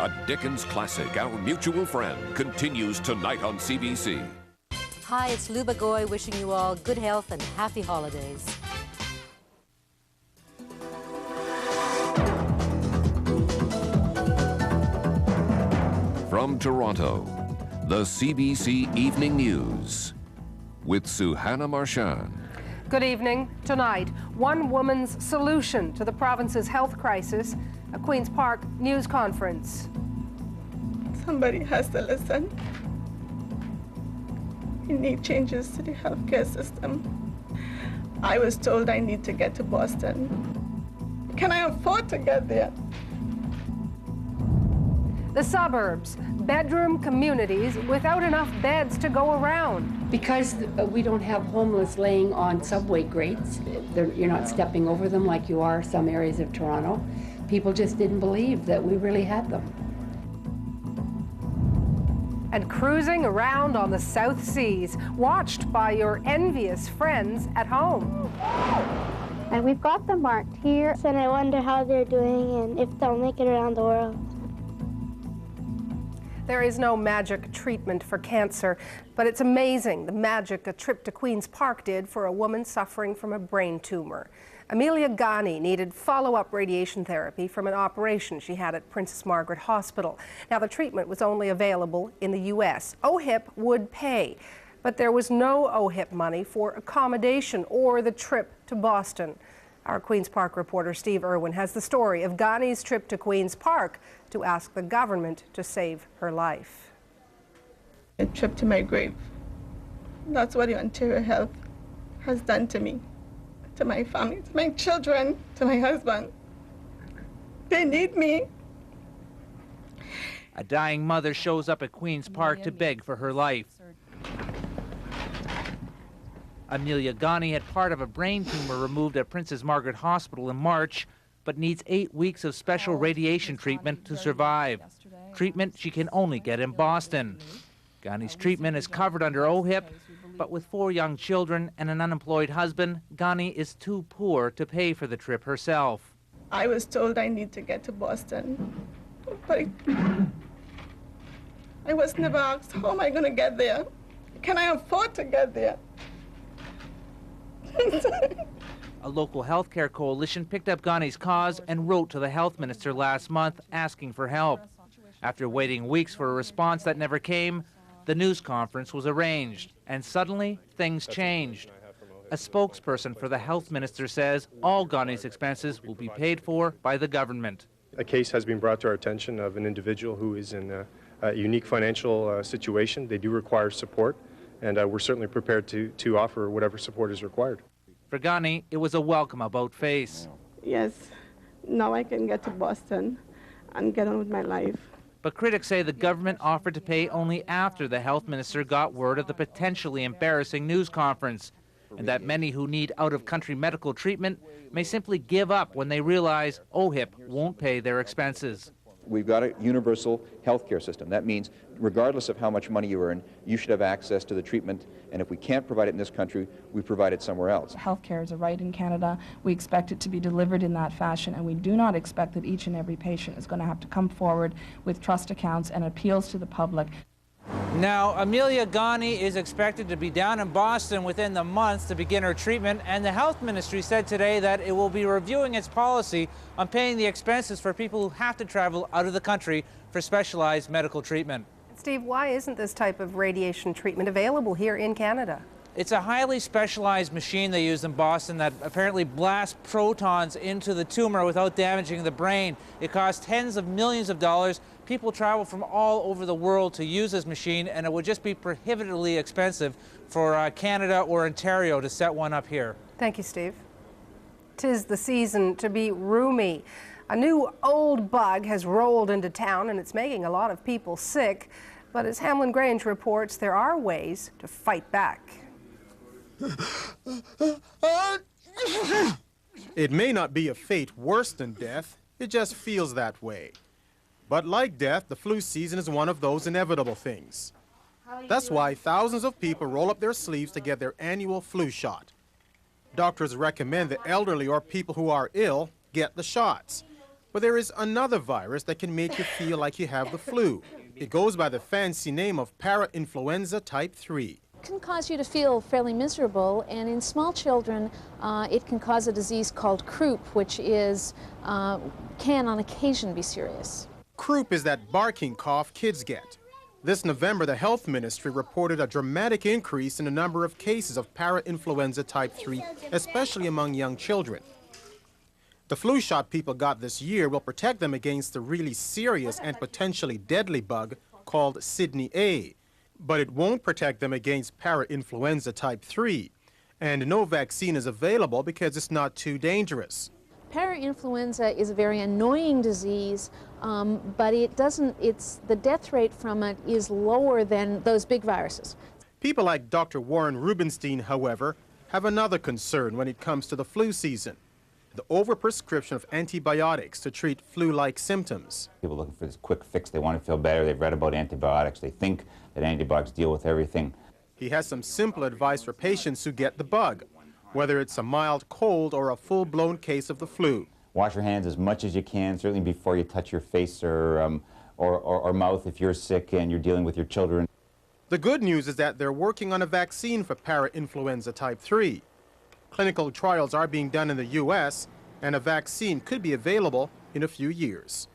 A Dickens classic, Our Mutual Friend, continues tonight on CBC. Hi, it's Luba Goy wishing you all good health and happy holidays. From Toronto, the CBC Evening News with Suhana Marchand. Good evening. Tonight, one woman's solution to the province's health crisis, a Queen's Park news conference. Somebody has to listen. We need changes to the healthcare system. I was told I need to get to Boston. Can I afford to get there? The suburbs, bedroom communities without enough beds to go around. Because we don't have homeless laying on subway grates, you're not stepping over them like you are some areas of Toronto. People just didn't believe that we really had them. And cruising around on the South Seas, watched by your envious friends at home. And we've got them marked here, and I wonder how they're doing and if they'll make it around the world. There is no magic treatment for cancer, but it's amazing the magic a trip to Queen's Park did for a woman suffering from a brain tumor. Amelia Ghani needed follow-up radiation therapy from an operation she had at Princess Margaret Hospital. Now, the treatment was only available in the U.S. OHIP would pay, but there was no OHIP money for accommodation or the trip to Boston. Our Queen's Park reporter Steve Irwin has the story of Ghani's trip to Queen's Park to ask the government to save her life. A trip to my grave. That's what the Ontario Health has done to me, to my family, to my children, to my husband. They need me. A dying mother shows up at Queen's Park to beg for her life. Amelia Ghani had part of a brain tumor removed at Princess Margaret Hospital in March, but needs 8 weeks of special radiation treatment to survive. Treatment she can only get in Boston. Ghani's treatment is covered under OHIP, but with 4 young children and an unemployed husband, Ghani is too poor to pay for the trip herself. I was told I need to get to Boston, but I was never asked, how am I going to get there? Can I afford to get there? A local healthcare coalition picked up Ghani's cause and wrote to the health minister last month asking for help. After waiting weeks for a response that never came, the news conference was arranged, and suddenly things changed. A spokesperson for the health minister says all Ghani's expenses will be paid for by the government. A case has been brought to our attention of an individual who is in a unique financial situation. They do require support, and we're certainly prepared to offer whatever support is required. For Ghani, it was a welcome about-face. Yes, now I can get to Boston and get on with my life. But critics say the government offered to pay only after the health minister got word of the potentially embarrassing news conference, and that many who need out-of-country medical treatment may simply give up when they realize OHIP won't pay their expenses. We've got a universal health care system. That means regardless of how much money you earn, you should have access to the treatment, and if we can't provide it in this country, we provide it somewhere else. Health care is a right in Canada. We expect it to be delivered in that fashion, and we do not expect that each and every patient is going to have to come forward with trust accounts and appeals to the public. Now, Amelia Ghani is expected to be down in Boston within the month to begin her treatment, and the health ministry said today that it will be reviewing its policy on paying the expenses for people who have to travel out of the country for specialized medical treatment. Steve, why isn't this type of radiation treatment available here in Canada? It's a highly specialized machine they use in Boston that apparently blasts protons into the tumor without damaging the brain. It costs tens of millions of dollars. People travel from all over the world to use this machine, and it would just be prohibitively expensive for Canada or Ontario to set one up here. Thank you, Steve. 'Tis the season to be roomy. A new old bug has rolled into town, and it's making a lot of people sick. But as Hamlin Grange reports, there are ways to fight back. It may not be a fate worse than death, it just feels that way. But like death, the flu season is one of those inevitable things. That's why thousands of people roll up their sleeves to get their annual flu shot. Doctors recommend the elderly or people who are ill get the shots. But there is another virus that can make you feel like you have the flu. It goes by the fancy name of parainfluenza type 3. It can cause you to feel fairly miserable, and in small children it can cause a disease called croup, which can on occasion be serious. Croup is that barking cough kids get. This November, the Health Ministry reported a dramatic increase in the number of cases of parainfluenza type 3, especially among young children. The flu shot people got this year will protect them against the really serious and potentially deadly bug called Sydney A. But it won't protect them against parainfluenza type 3. And no vaccine is available because it's not too dangerous. Parainfluenza is a very annoying disease, but the death rate from it is lower than those big viruses. People like Dr. Warren Rubenstein, however, have another concern when it comes to the flu season: the overprescription of antibiotics to treat flu-like symptoms. People looking for this quick fix. They want to feel better. They've read about antibiotics. They think that antibiotics deal with everything. He has some simple advice for patients who get the bug, whether it's a mild cold or a full-blown case of the flu. Wash your hands as much as you can, certainly before you touch your face or mouth if you're sick and you're dealing with your children. The good news is that they're working on a vaccine for parainfluenza type 3. Clinical trials are being done in the U.S., and a vaccine could be available in a few years.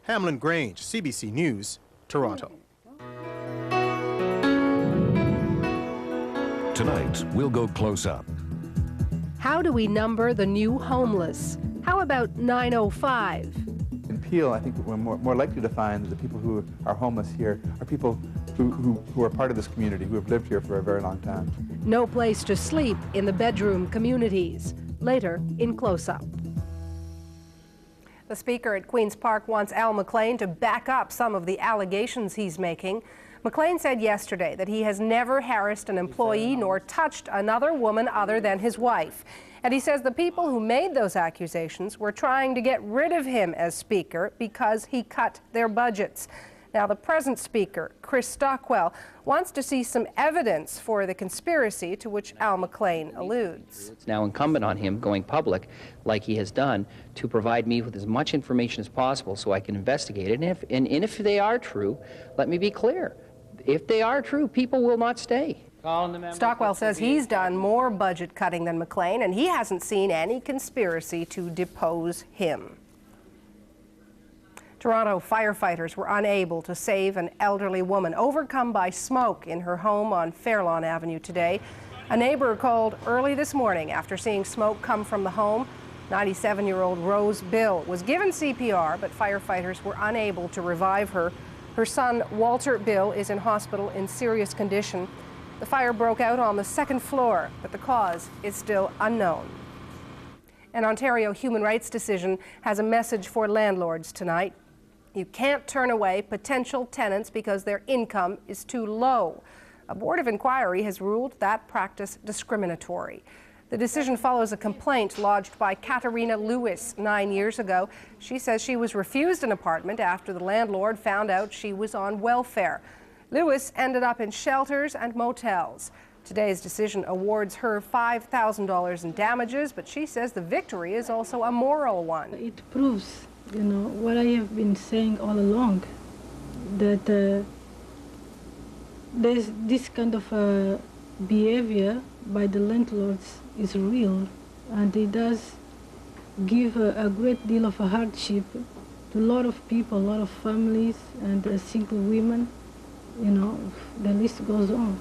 Hamlin Grange, CBC News, Toronto. Tonight, we'll go close up. How do we number the new homeless? How about 905? In Peel, I think we're more likely to find that the people who are homeless here are people who are part of this community, who have lived here for a very long time. No place to sleep in the bedroom communities. Later in Close Up. The speaker at Queen's Park wants Al McLean to back up some of the allegations he's making. McLean said yesterday that he has never harassed an employee nor touched another woman other than his wife. And he says the people who made those accusations were trying to get rid of him as speaker because he cut their budgets. Now, the present speaker, Chris Stockwell, wants to see some evidence for the conspiracy to which Al McLean alludes. It's now incumbent on him, going public like he has done, to provide me with as much information as possible so I can investigate it. And if they are true, let me be clear, if they are true, people will not stay. Stockwell says he's done more budget cutting than McLean, and he hasn't seen any conspiracy to depose him. Toronto firefighters were unable to save an elderly woman overcome by smoke in her home on Fairlawn Avenue today. A neighbor called early this morning after seeing smoke come from the home. 97-year-old Rose Bill was given CPR, but firefighters were unable to revive her. Her son, Walter Bill, is in hospital in serious condition. The fire broke out on the second floor, but the cause is still unknown. An Ontario human rights decision has a message for landlords tonight. You can't turn away potential tenants because their income is too low. A board of inquiry has ruled that practice discriminatory. The decision follows a complaint lodged by Katarina Lewis 9 years ago. She says she was refused an apartment after the landlord found out she was on welfare. Lewis ended up in shelters and motels. Today's decision awards her $5,000 in damages, but she says the victory is also a moral one. It proves, what I have been saying all along, that there's this kind of behavior by the landlords is real, and it does give a great deal of a hardship to a lot of people, a lot of families, and single women. The list goes on.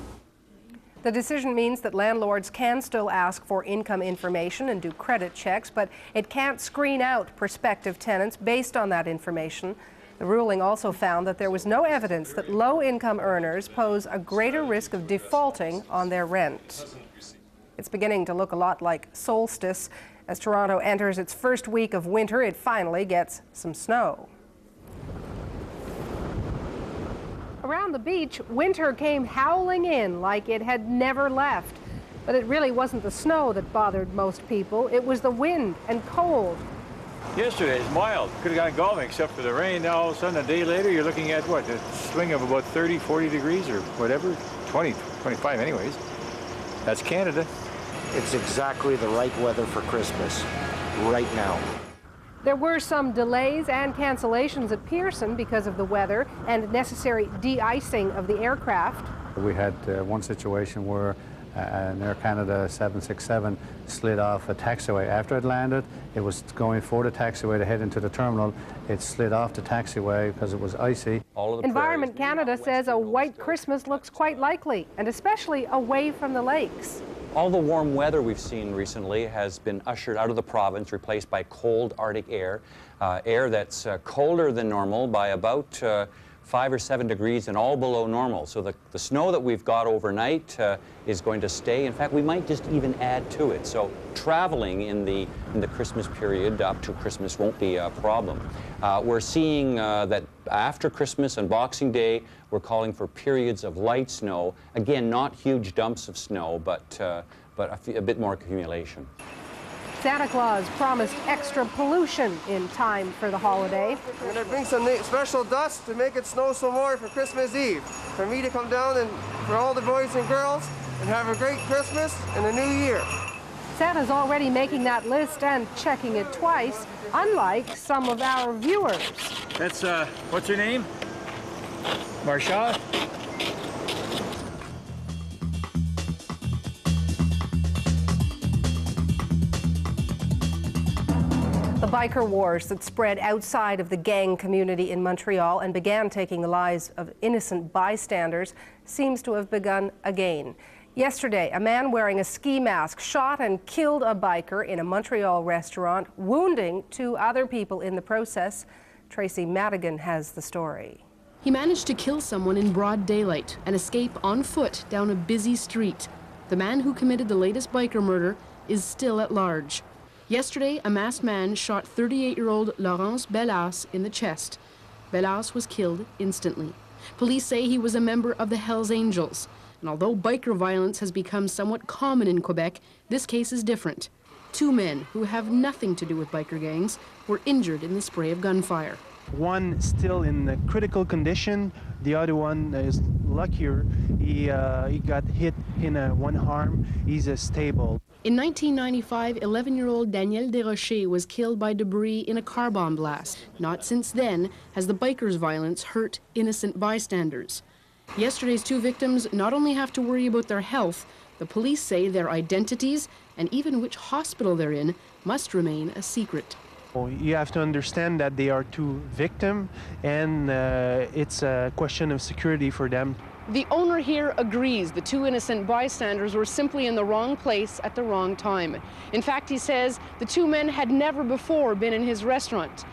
The decision means that landlords can still ask for income information and do credit checks, but it can't screen out prospective tenants based on that information. The ruling also found that there was no evidence that low-income earners pose a greater risk of defaulting on their rent. It's beginning to look a lot like solstice. As Toronto enters its first week of winter, it finally gets some snow. Around the beach, winter came howling in like it had never left. But it really wasn't the snow that bothered most people. It was the wind and cold. Yesterday it's mild. Could have gone golfing except for the rain. Now all of a sudden, a day later, you're looking at what? A swing of about 30, 40 degrees or whatever. 20, 25 anyways. That's Canada. It's exactly the right weather for Christmas right now. There were some delays and cancellations at Pearson because of the weather and necessary de-icing of the aircraft. We had one situation where an Air Canada 767 slid off a taxiway. After it landed, it was going for the taxiway to head into the terminal. It slid off the taxiway because it was icy. Environment Canada says a white Christmas looks quite likely, and especially away from the lakes. All the warm weather we've seen recently has been ushered out of the province, replaced by cold Arctic air, air that's colder than normal by about 5 or 7 degrees and all below normal. So the snow that we've got overnight is going to stay. In fact, we might just even add to it. So traveling in the Christmas period up to Christmas won't be a problem. We're seeing that after Christmas and Boxing Day, we're calling for periods of light snow. Again, not huge dumps of snow, but a bit more accumulation. Santa Claus promised extra pollution in time for the holiday. I'm going to bring some special dust to make it snow some more for Christmas Eve. For me to come down and for all the boys and girls and have a great Christmas and a new year. Santa's already making that list and checking it twice, unlike some of our viewers. That's, what's your name? Marsha? The biker wars that spread outside of the gang community in Montreal and began taking the lives of innocent bystanders seems to have begun again. Yesterday, a man wearing a ski mask shot and killed a biker in a Montreal restaurant, wounding 2 other people in the process. Tracy Madigan has the story. He managed to kill someone in broad daylight and escape on foot down a busy street. The man who committed the latest biker murder is still at large. Yesterday, a masked man shot 38-year-old Laurence Bellas in the chest. Bellas was killed instantly. Police say he was a member of the Hells Angels. And although biker violence has become somewhat common in Quebec, this case is different. 2 men who have nothing to do with biker gangs were injured in the spray of gunfire. One still in a critical condition. The other one is luckier. He got hit in one arm. He's stable. In 1995, 11-year-old Daniel Desrochers was killed by debris in a car bomb blast. Not since then has the bikers' violence hurt innocent bystanders. Yesterday's 2 victims not only have to worry about their health, the police say their identities and even which hospital they're in must remain a secret. You have to understand that they are 2 victims, and it's a question of security for them. The owner here agrees the 2 innocent bystanders were simply in the wrong place at the wrong time. In fact, he says the 2 men had never before been in his restaurant.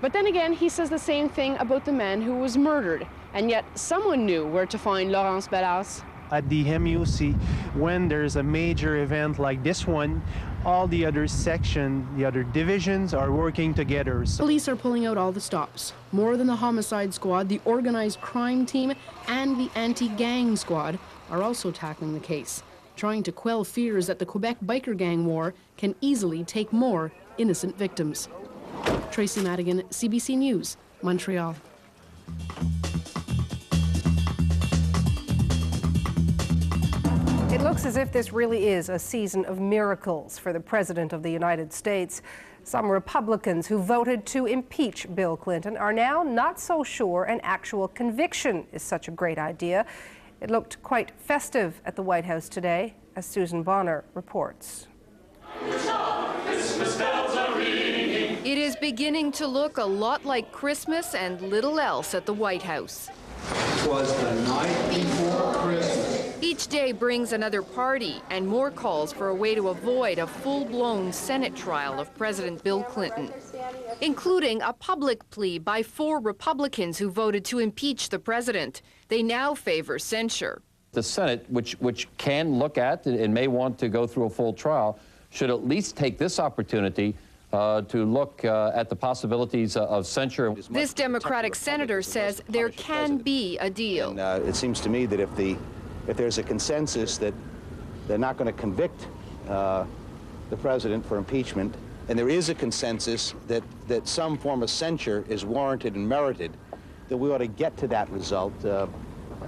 But then again, he says the same thing about the man who was murdered, and yet someone knew where to find Laurence Bellas. At the MUC, when there's a major event like this one, all the other sections, the other divisions are working together. Police are pulling out all the stops. More than the homicide squad, the organized crime team and the anti-gang squad are also tackling the case, trying to quell fears that the Quebec biker gang war can easily take more innocent victims. Tracy Madigan, CBC News, Montreal. It looks as if this really is a season of miracles for the President of the United States. Some Republicans who voted to impeach Bill Clinton are now not so sure an actual conviction is such a great idea. It looked quite festive at the White House today, as Susan Bonner reports. It is beginning to look a lot like Christmas and little else at the White House. It was the night before Christmas. Each day brings another party and more calls for a way to avoid a full-blown Senate trial of President Bill Clinton, including a public plea by 4 Republicans who voted to impeach the president. They now favor censure. The Senate, which can look at and may want to go through a full trial, should at least take this opportunity to look at the possibilities of censure. This Democratic senator says there can be a deal. And, it seems to me that if there's a consensus that they're not going to convict the president for impeachment, and there is a consensus that some form of censure is warranted and merited, that we ought to get to that result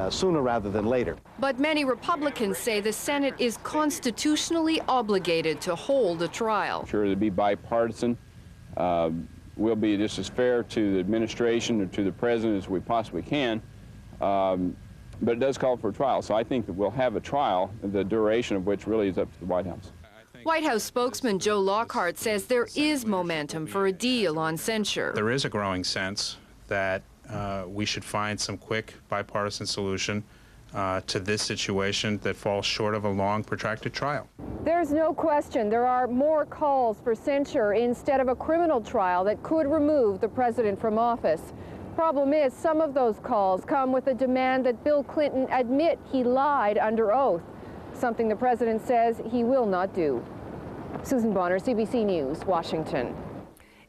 sooner rather than later. But many Republicans say the Senate is constitutionally obligated to hold a trial. Sure, to be bipartisan. we'll be just as fair to the administration or to the president as we possibly can. But it does call for a trial, so I think that we'll have a trial, the duration of which really is up to the White House. White House spokesman Joe Lockhart says there is momentum for a deal on censure. There is a growing sense that we should find some quick bipartisan solution to this situation that falls short of a long, protracted trial. There's no question there are more calls for censure instead of a criminal trial that could remove the president from office. Problem is, some of those calls come with a demand that Bill Clinton admit he lied under oath, something the president says he will not do. Susan Bonner, CBC News, Washington.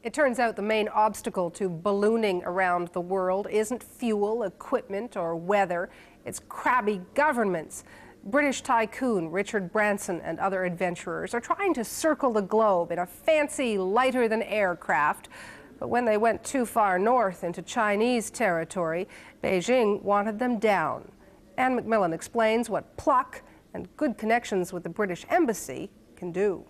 It turns out the main obstacle to ballooning around the world isn't fuel, equipment, or weather. It's crabby governments. British tycoon Richard Branson and other adventurers are trying to circle the globe in a fancy, lighter-than-air craft. But when they went too far north into Chinese territory, Beijing wanted them down. Anne McMillan explains what pluck and good connections with the British Embassy can do.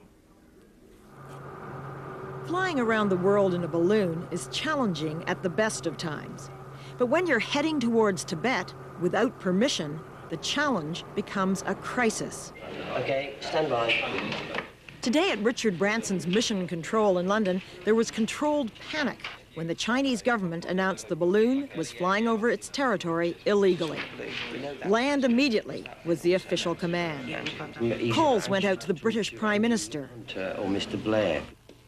Flying around the world in a balloon is challenging at the best of times. But when you're heading towards Tibet without permission, the challenge becomes a crisis. Okay, stand by. Today at Richard Branson's Mission Control in London, there was controlled panic when the Chinese government announced the balloon was flying over its territory illegally. Land immediately was the official command. Calls went out to the British Prime Minister. Or Mr. Blair.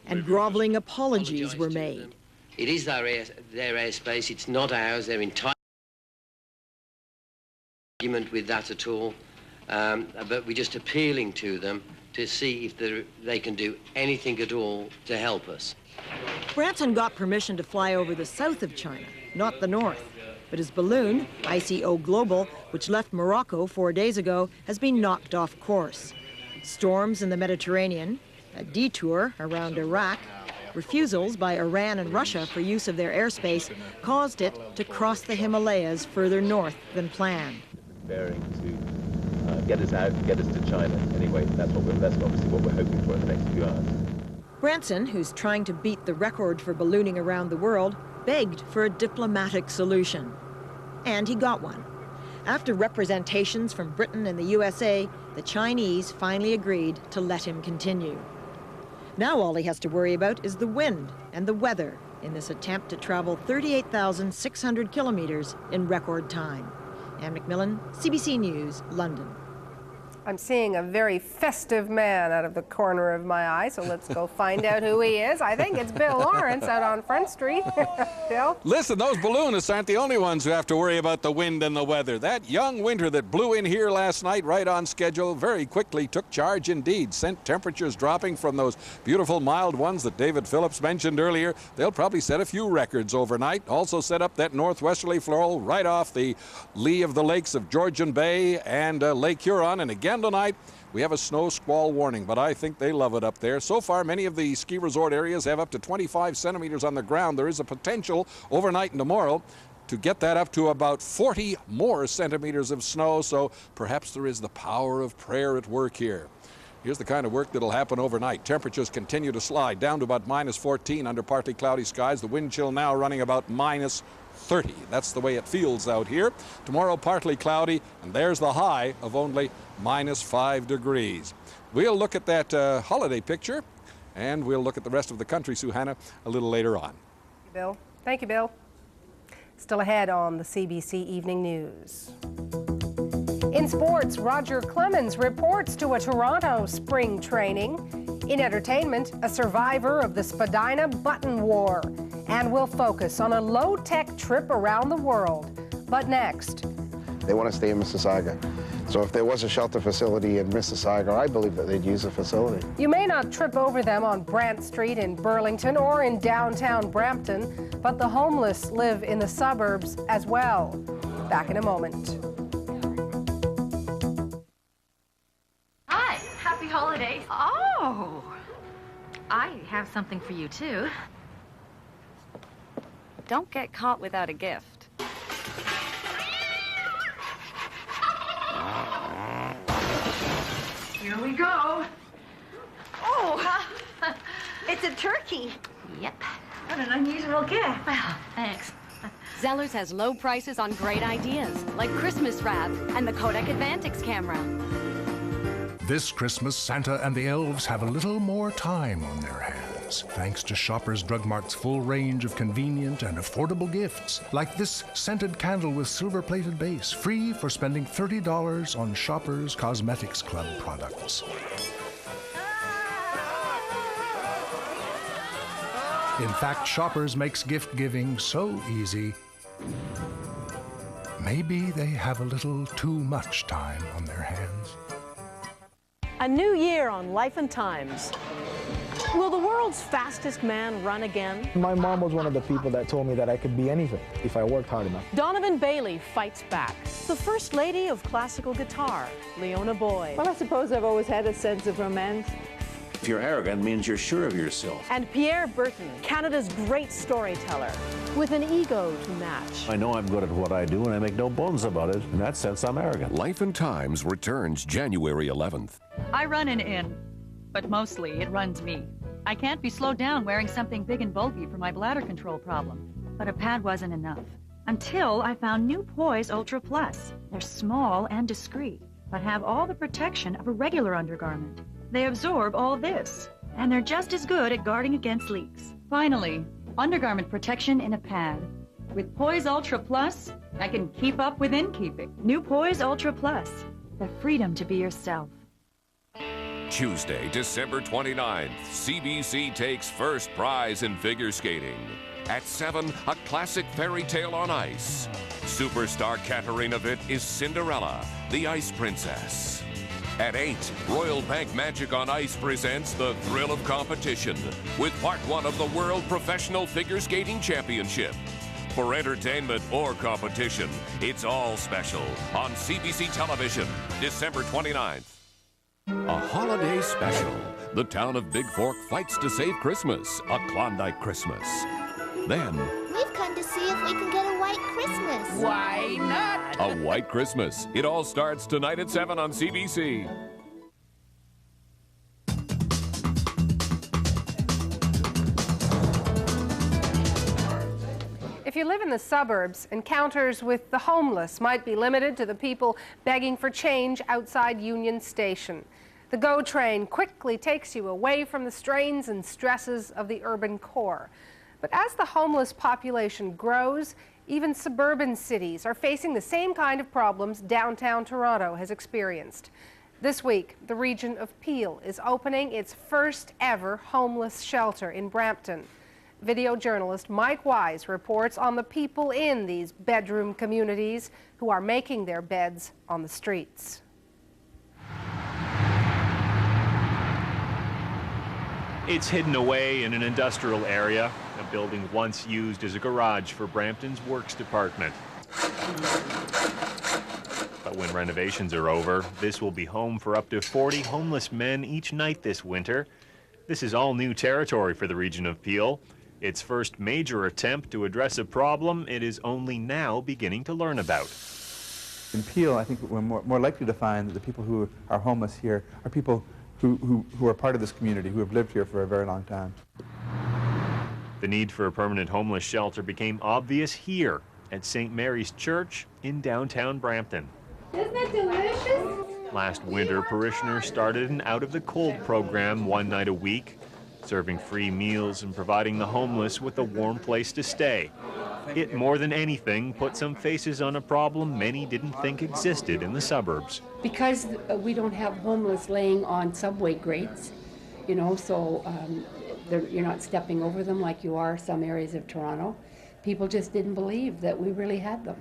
And groveling apologies were made. It is their airspace, it's not ours, they're entitled argument with that at all, but we're just appealing to them to see if they can do anything at all to help us. Branson got permission to fly over the south of China, not the north. But his balloon, ICO Global, which left Morocco 4 days ago, has been knocked off course. Storms in the Mediterranean, a detour around Iraq, refusals by Iran and Russia for use of their airspace caused it to cross the Himalayas further north than planned. Bearing to get us out and get us to China. Anyway, that's obviously what we're hoping for in the next few hours. Branson, who's trying to beat the record for ballooning around the world, begged for a diplomatic solution. And he got one. After representations from Britain and the USA, the Chinese finally agreed to let him continue. Now all he has to worry about is the wind and the weather in this attempt to travel 38,600 kilometers in record time. Anne McMillan, CBC News, London. I'm seeing a very festive man out of the corner of my eye, so let's go find out who he is. I think it's Bill Lawrence out on Front Street. Bill? Listen, those balloonists aren't the only ones who have to worry about the wind and the weather. That young winter that blew in here last night right on schedule very quickly took charge indeed, sent temperatures dropping from those beautiful mild ones that David Phillips mentioned earlier. They'll probably set a few records overnight. Also set up that northwesterly flow right off the lee of the lakes of Georgian Bay and Lake Huron. And again tonight, we have a snow squall warning, but I think they love it up there. So far, many of the ski resort areas have up to 25 centimeters on the ground. There is a potential overnight and tomorrow to get that up to about 40 more centimeters of snow, so perhaps there is the power of prayer at work here. Here's the kind of work that'll happen overnight. Temperatures continue to slide down to about -14 under partly cloudy skies. The wind chill now running about -30. That's the way it feels out here. Tomorrow partly cloudy, and there's the high of only -5 degrees. We'll look at that holiday picture, and we'll look at the rest of the country, Suhanna, a little later on. Thank you, Bill. Thank you, Bill. Still ahead on the CBC Evening News. In sports, Roger Clemens reports to a Toronto spring training. In entertainment, a survivor of the Spadina button war. And we'll focus on a low-tech trip around the world. But next. They want to stay in Mississauga. So if there was a shelter facility in Mississauga, I believe that they'd use the facility. You may not trip over them on Brant Street in Burlington or in downtown Brampton, but the homeless live in the suburbs as well. Back in a moment. Hi, happy holidays. Oh, I have something for you too. Don't get caught without a gift. Here we go. Oh, it's a turkey. Yep. What an unusual gift. Well, thanks. Zellers has low prices on great ideas, like Christmas wrap and the Kodak Advantix camera. This Christmas, Santa and the elves have a little more time on their hands, thanks to Shoppers Drug Mart's full range of convenient and affordable gifts, like this scented candle with silver-plated base, free for spending $30 on Shoppers Cosmetics Club products. In fact, Shoppers makes gift-giving so easy. Maybe they have a little too much time on their hands. A new year on Life and Times. Will the world's fastest man run again? My mom was one of the people that told me that I could be anything if I worked hard enough. Donovan Bailey fights back. The First Lady of Classical Guitar, Leona Boyd. Well, I suppose I've always had a sense of romance. If you're arrogant, it means you're sure of yourself. And Pierre Burton, Canada's great storyteller, with an ego to match. I know I'm good at what I do, and I make no bones about it. In that sense, I'm arrogant. Life and Times returns January 11th. I run an inn, but mostly it runs me. I can't be slowed down wearing something big and bulky for my bladder control problem. But a pad wasn't enough. Until I found new Poise Ultra Plus. They're small and discreet, but have all the protection of a regular undergarment. They absorb all this, and they're just as good at guarding against leaks. Finally, undergarment protection in a pad. With Poise Ultra Plus, I can keep up with innkeeping. New Poise Ultra Plus, the freedom to be yourself. Tuesday, December 29th, CBC takes first prize in figure skating. At 7, a classic fairy tale on ice. Superstar Katarina Witt is Cinderella, the Ice Princess. At 8, Royal Bank Magic on Ice presents The Thrill of Competition with Part 1 of the World Professional Figure Skating Championship. For entertainment or competition, it's all special on CBC Television, December 29th. A holiday special. The town of Big Fork fights to save Christmas, a Klondike Christmas. Then, we've come to see if we can get a white Christmas. Why not? A white Christmas. It all starts tonight at 7 on CBC. If you live in the suburbs, encounters with the homeless might be limited to the people begging for change outside Union Station. The GO train quickly takes you away from the strains and stresses of the urban core. But as the homeless population grows, even suburban cities are facing the same kind of problems downtown Toronto has experienced. This week, the region of Peel is opening its first ever homeless shelter in Brampton. Video journalist Mike Wise reports on the people in these bedroom communities who are making their beds on the streets. It's hidden away in an industrial area, a building once used as a garage for Brampton's Works Department. But when renovations are over, this will be home for up to 40 homeless men each night this winter. This is all new territory for the region of Peel. Its first major attempt to address a problem it is only now beginning to learn about. In Peel, I think we're more likely to find that the people who are homeless here are people who are part of this community, who have lived here for a very long time. The need for a permanent homeless shelter became obvious here at St. Mary's Church in downtown Brampton. Isn't it delicious? Last winter, parishioners started an Out of the Cold program one night a week, serving free meals and providing the homeless with a warm place to stay. It, more than anything, put some faces on a problem many didn't think existed in the suburbs. Because we don't have homeless laying on subway grates, you know, so you're not stepping over them like you are some areas of Toronto. People just didn't believe that we really had them.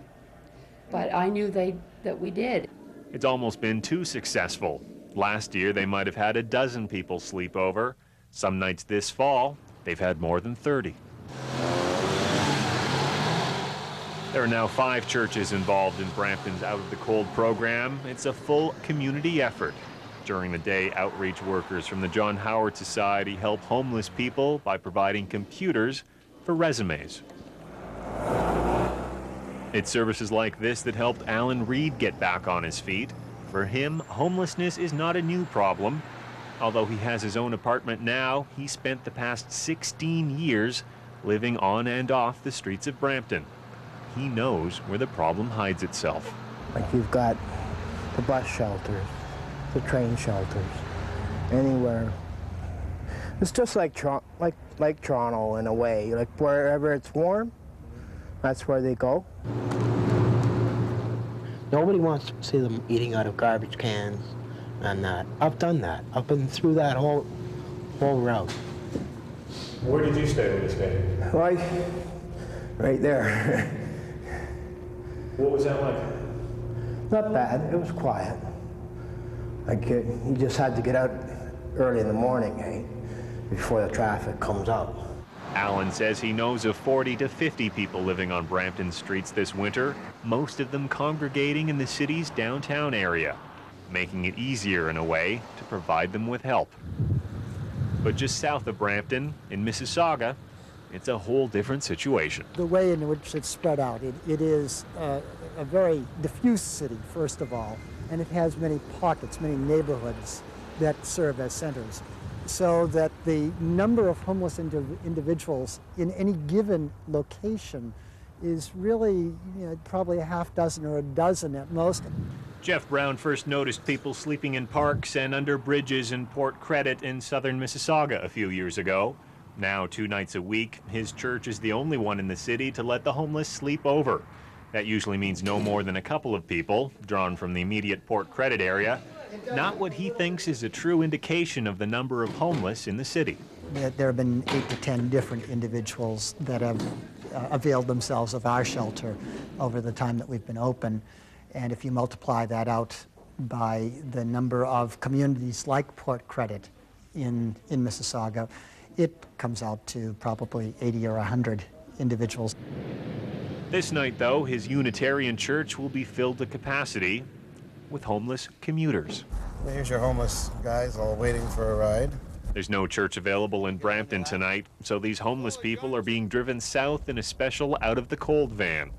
But I knew that we did. It's almost been too successful. Last year, they might have had a dozen people sleep over. Some nights this fall, they've had more than 30. There are now 5 churches involved in Brampton's Out of the Cold program. It's a full community effort. During the day, outreach workers from the John Howard Society help homeless people by providing computers for resumes. It's services like this that helped Alan Reed get back on his feet. For him, homelessness is not a new problem. Although he has his own apartment now, he spent the past 16 years living on and off the streets of Brampton. He knows where the problem hides itself. Like you've got the bus shelters, the train shelters, anywhere. It's just like Toronto in a way. Like wherever it's warm, that's where they go. Nobody wants to see them eating out of garbage cans and that. I've done that. I've been through that whole route. Where did you stay when you stayed? Right there. What was that like? Not bad. It was quiet. Like you just had to get out early in the morning, before the traffic comes up. Alan says he knows of 40 to 50 people living on Brampton streets this winter, most of them congregating in the city's downtown area, making it easier in a way to provide them with help. But just south of Brampton, in Mississauga, it's a whole different situation. The way in which it's spread out, it is a very diffuse city, first of all, and it has many pockets, many neighborhoods that serve as centers. So that the number of homeless individuals in any given location is really probably a half dozen or a dozen at most. Jeff Brown first noticed people sleeping in parks and under bridges in Port Credit in southern Mississauga a few years ago. Now, 2 nights a week, his church is the only one in the city to let the homeless sleep over. That usually means no more than a couple of people, drawn from the immediate Port Credit area. Not what he thinks is a true indication of the number of homeless in the city. There have been 8 to 10 different individuals that have availed themselves of our shelter over the time that we've been open. And if you multiply that out by the number of communities like Port Credit in Mississauga, it comes out to probably 80 or 100 individuals. This night, though, his Unitarian church will be filled to capacity with homeless commuters. Here's your homeless guys all waiting for a ride. There's no church available in Brampton tonight, so these homeless people are being driven south in a special out-of-the-cold van.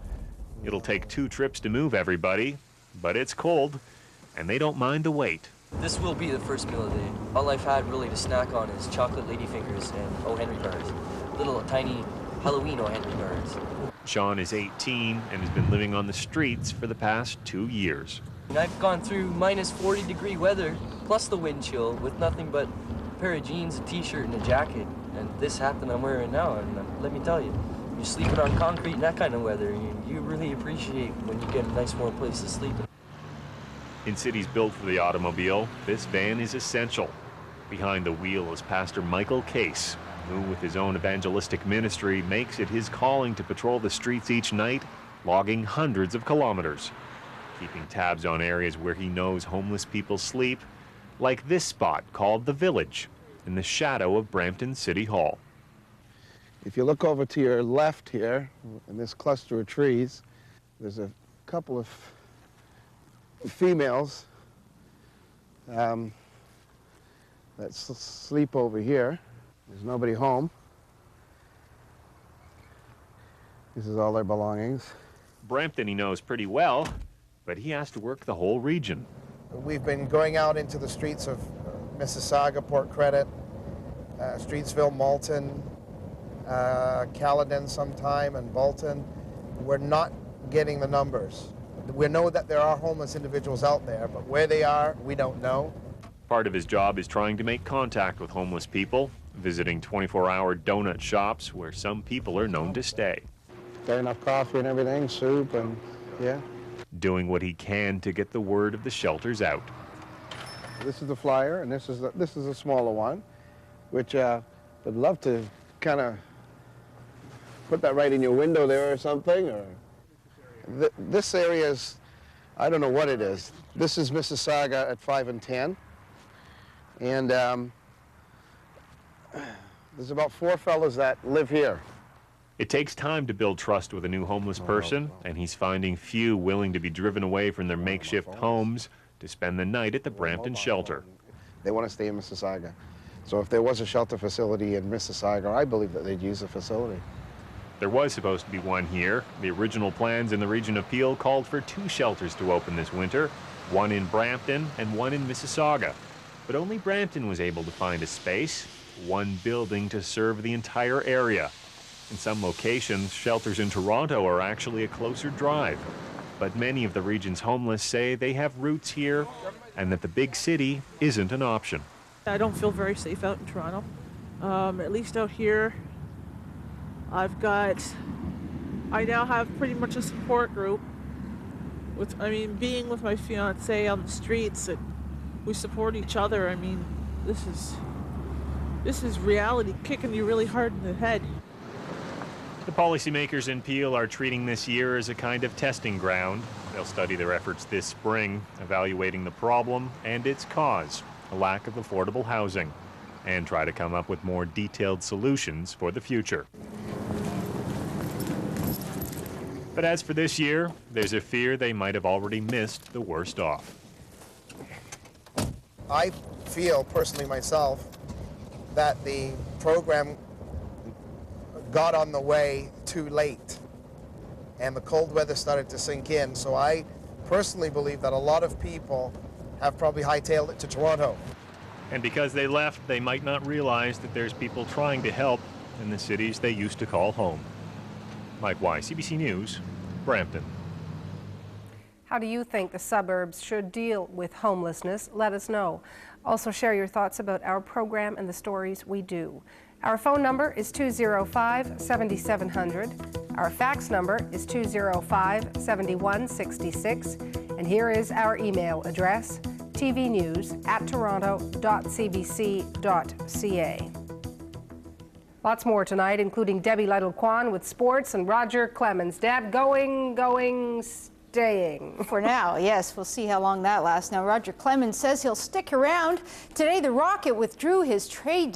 It'll take 2 trips to move everybody, but it's cold, and they don't mind the wait. This will be the first meal of the day. All I've had really to snack on is chocolate ladyfingers and O. Henry bars. Little tiny Halloween O. Henry bars. Sean is 18 and has been living on the streets for the past 2 years. And I've gone through minus 40-degree weather, plus the wind chill, with nothing but a pair of jeans, a t-shirt, and a jacket. And this hat that I'm wearing now, and let me tell you, you're sleeping on concrete in that kind of weather, you really appreciate when you get a nice warm place to sleep. In cities built for the automobile, this van is essential. Behind the wheel is Pastor Michael Case, who with his own evangelistic ministry makes it his calling to patrol the streets each night, logging hundreds of kilometers, keeping tabs on areas where he knows homeless people sleep, like this spot called The Village, in the shadow of Brampton City Hall. If you look over to your left here, in this cluster of trees, there's a couple of females that sleep over here. There's nobody home. This is all their belongings. Brampton he knows pretty well, but he has to work the whole region. We've been going out into the streets of Mississauga, Port Credit, Streetsville, Malton, Caledon sometime, and Bolton. We're not getting the numbers. We know that there are homeless individuals out there, but where they are, we don't know. Part of his job is trying to make contact with homeless people, visiting 24-hour donut shops where some people are known to stay. Got enough coffee and everything, soup, and yeah. Doing what he can to get the word of the shelters out. This is the flyer, and this is a smaller one, which I'd love to kind of put that right in your window there or something. Or this area is, I don't know what it is. This is Mississauga at 5 and 10, and there's about 4 fellas that live here. It takes time to build trust with a new homeless person, and he's finding few willing to be driven away from their makeshift homes to spend the night at the Brampton shelter. They want to stay in Mississauga. So if there was a shelter facility in Mississauga, I believe that they'd use the facility. There was supposed to be one here. The original plans in the region of Peel called for 2 shelters to open this winter, one in Brampton and one in Mississauga. But only Brampton was able to find a space, one building to serve the entire area. In some locations, shelters in Toronto are actually a closer drive. But many of the region's homeless say they have roots here and that the big city isn't an option. I don't feel very safe out in Toronto. At least out here, I now have pretty much a support group. Being with my fiance on the streets, we support each other. I mean, this is reality kicking you really hard in the head. The policymakers in Peel are treating this year as a kind of testing ground. They'll study their efforts this spring, evaluating the problem and its cause, a lack of affordable housing, and try to come up with more detailed solutions for the future. But as for this year, there's a fear they might have already missed the worst off. I feel personally myself that the program got on the way too late and the cold weather started to sink in. So I personally believe that a lot of people have probably hightailed it to Toronto. And because they left, they might not realize that there's people trying to help in the cities they used to call home. Mike Wise, CBC News, Brampton. How do you think the suburbs should deal with homelessness? Let us know. Also share your thoughts about our program and the stories we do. Our phone number is 205-7700. Our fax number is 205-7166. And here is our email address, tvnews@toronto.cbc.ca. Lots more tonight, including Debbie Lytle-Kwan with sports and Roger Clemens. Dad, going, staying. For now, yes. We'll see how long that lasts. Now, Roger Clemens says he'll stick around. Today, the Rocket withdrew his trade